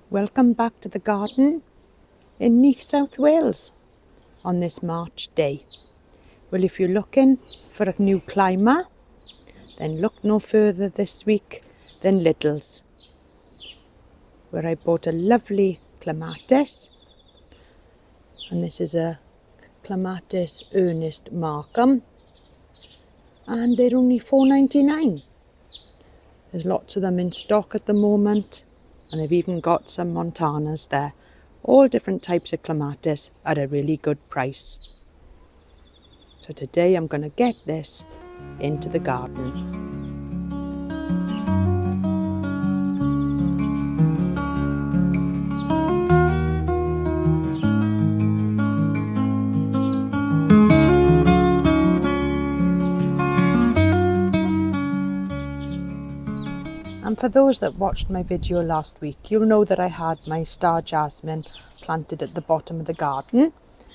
Welcome back to the garden in Neath, South Wales on this March day. Well, if you're looking for a new climber, then look no further this week than Lidl's, where I bought a lovely clematis, and this is a Clematis ERNEST MARKHAM, and they're only $4.99. There's lots of them in stock at the moment, and they've even got some Montanas there. All different types of clematis at a really good price. So today I'm going to get this into the garden. And for those that watched my video last week, you'll know that I had my star jasmine planted at the bottom of the garden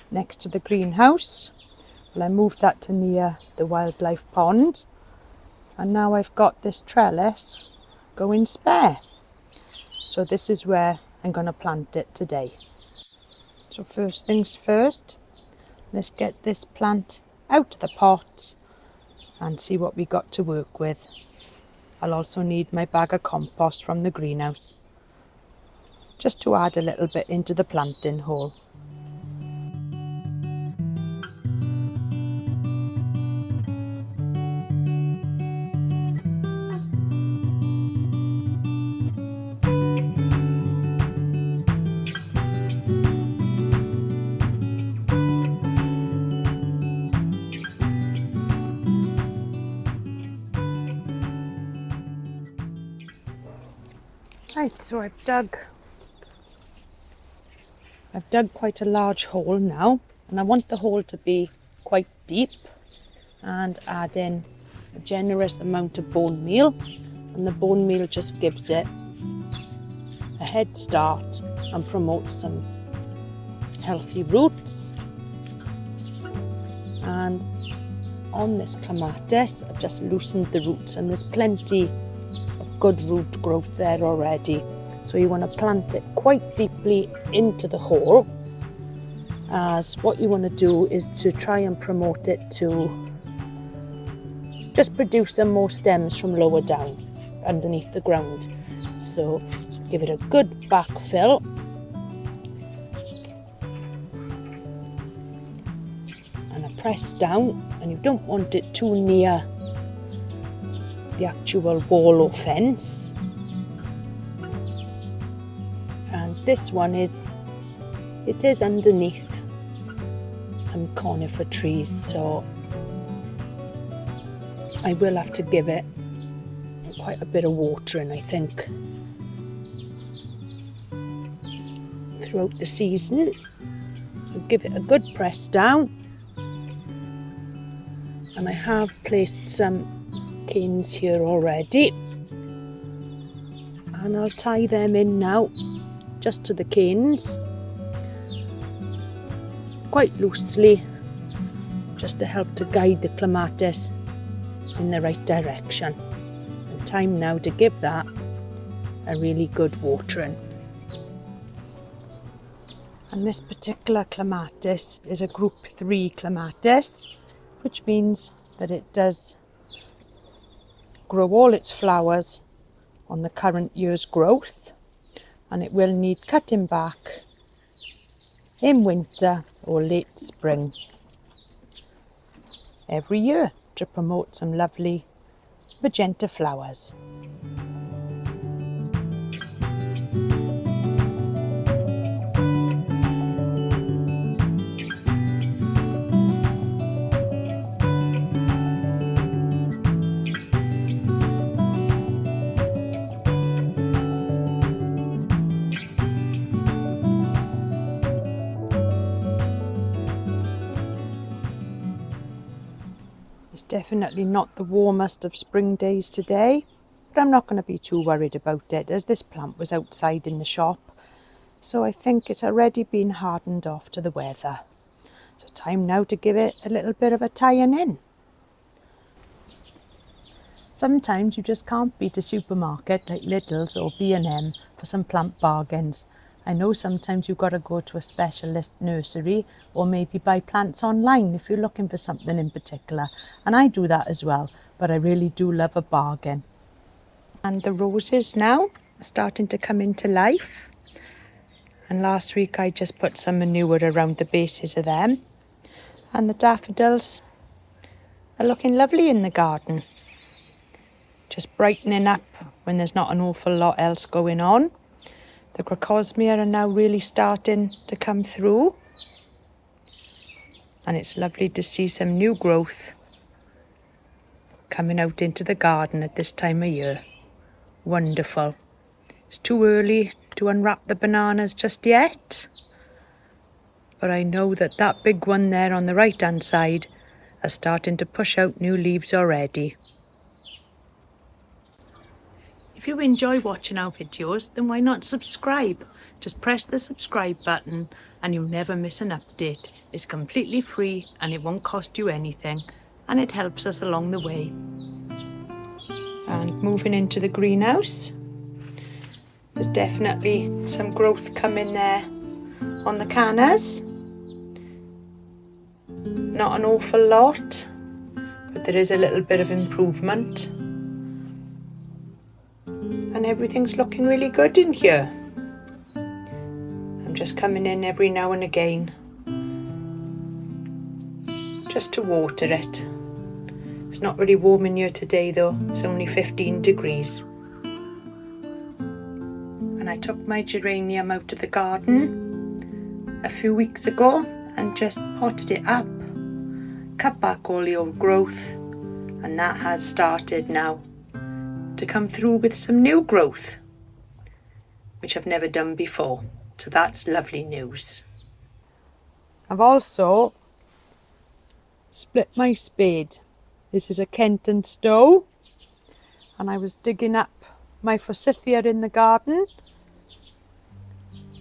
next to the greenhouse. Well, I moved that to near the wildlife pond, and now I've got this trellis going spare. So this is where I'm going to plant it today. So first things first, let's get this plant out of the pot and see what we got to work with. I'll also need my bag of compost from the greenhouse, just to add a little bit into the planting hole. Right, so I've dug quite a large hole now, and I want the hole to be quite deep, and add in a generous amount of bone meal, and the bone meal just gives it a head start and promotes some healthy roots. And on this clematis, I've just loosened the roots, and there's plenty good root growth there already. So you want to plant it quite deeply into the hole, as what you want to do is to try and promote it to just produce some more stems from lower down underneath the ground. So give it a good backfill, and a press down, and you don't want it too near the actual wall or fence. And this one is underneath some conifer trees, so I will have to give it quite a bit of watering, I think, throughout the season. So give it a good press down, and I have placed some canes here already, and I'll tie them in now just to the canes, quite loosely, just to help to guide the clematis in the right direction. And time now to give that a really good watering. And this particular clematis is a group 3 clematis, which means that it does grow all its flowers on the current year's growth, and it will need cutting back in winter or late spring every year to promote some lovely magenta flowers. It's definitely not the warmest of spring days today, but I'm not going to be too worried about it, as this plant was outside in the shop, so I think it's already been hardened off to the weather. So time now to give it a little bit of a tying in. Sometimes you just can't beat a supermarket like Lidl's or B&M for some plant bargains. I know sometimes you've got to go to a specialist nursery or maybe buy plants online if you're looking for something in particular. And I do that as well, but I really do love a bargain. And the roses now are starting to come into life. And last week I just put some manure around the bases of them. And the daffodils are looking lovely in the garden. Just brightening up when there's not an awful lot else going on. The crocosmia are now really starting to come through. And it's lovely to see some new growth coming out into the garden at this time of year. Wonderful. It's too early to unwrap the bananas just yet. But I know that that big one there on the right hand side is starting to push out new leaves already. If you enjoy watching our videos, then why not subscribe? Just press the subscribe button and you'll never miss an update. It's completely free and it won't cost you anything, and it helps us along the way. And moving into the greenhouse, there's definitely some growth coming there on the cannas. Not an awful lot, but there is a little bit of improvement. And everything's looking really good in here. I'm just coming in every now and again just to water it. It's not really warm in here today though, it's only 15 degrees. And I took my geranium out of the garden a few weeks ago and just potted it up, cut back all the old growth, and that has started now to come through with some new growth, which I've never done before. So that's lovely news. I've also split my spade. This is a Kenton Stowe, and I was digging up my forsythia in the garden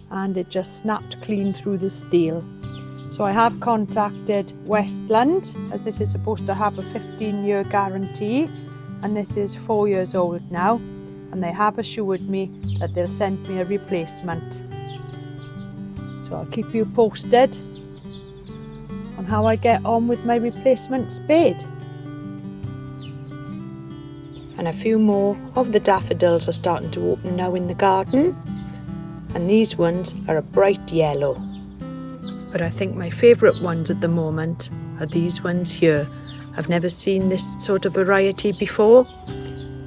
and it just snapped clean through the steel. So I have contacted Westland, as this is supposed to have a 15-year guarantee, and this is 4 years old now, and they have assured me that they'll send me a replacement. So I'll keep you posted on how I get on with my replacement spade. And a few more of the daffodils are starting to open now in the garden, and these ones are a bright yellow. But I think my favourite ones at the moment are these ones here. I've never seen this sort of variety before,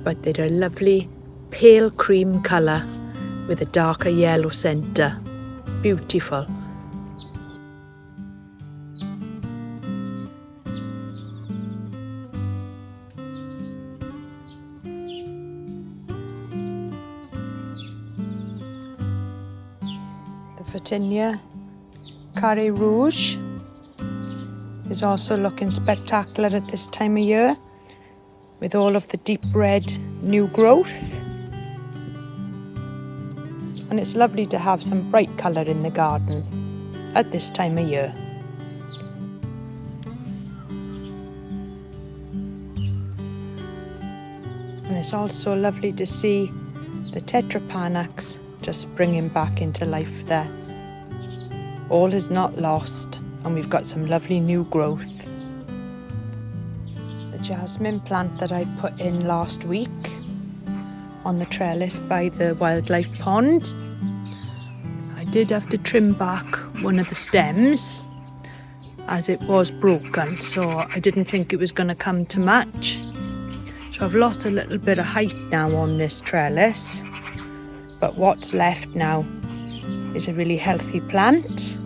but they're a lovely pale cream colour with a darker yellow centre. Beautiful. The Photinia Carré Rouge is also looking spectacular at this time of year with all of the deep red new growth. And it's lovely to have some bright colour in the garden at this time of year. And it's also lovely to see the Tetrapanax just springing back into life there. All is not lost, and we've got some lovely new growth. The jasmine plant that I put in last week on the trellis by the wildlife pond, I did have to trim back one of the stems as it was broken, so I didn't think it was going to come to much. So I've lost a little bit of height now on this trellis, but what's left now is a really healthy plant,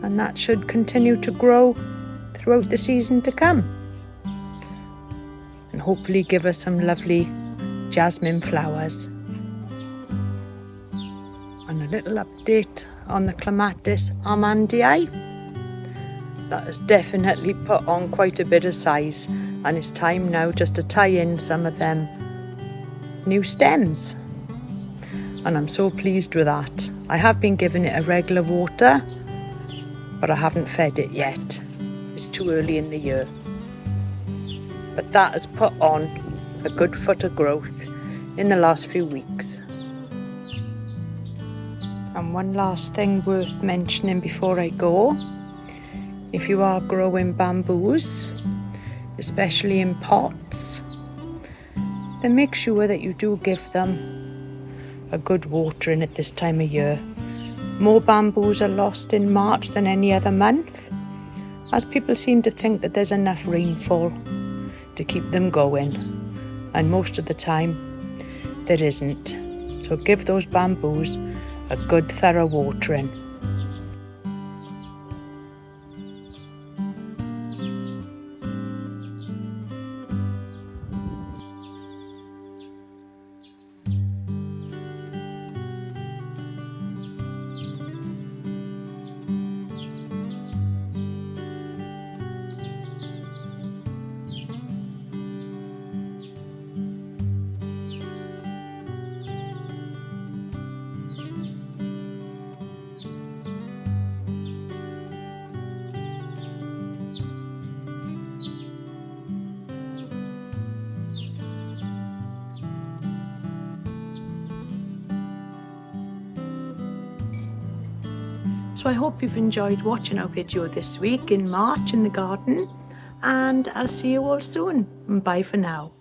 and that should continue to grow throughout the season to come and hopefully give us some lovely jasmine flowers. And a little update on the Clematis Amandii. That has definitely put on quite a bit of size, and it's time now just to tie in some of them new stems. And I'm so pleased with that. I have been giving it a regular water, but I haven't fed it yet. It's too early in the year. But that has put on a good foot of growth, in the last few weeks. And one last thing worth mentioning before I go, if you are growing bamboos, especially in pots, then make sure that you do give them a good watering at this time of year. More bamboos are lost in March than any other month, as people seem to think that there's enough rainfall to keep them going, and most of the time there isn't. So give those bamboos a good thorough watering. So I hope you've enjoyed watching our video this week in March in the garden, and I'll see you all soon. Bye for now.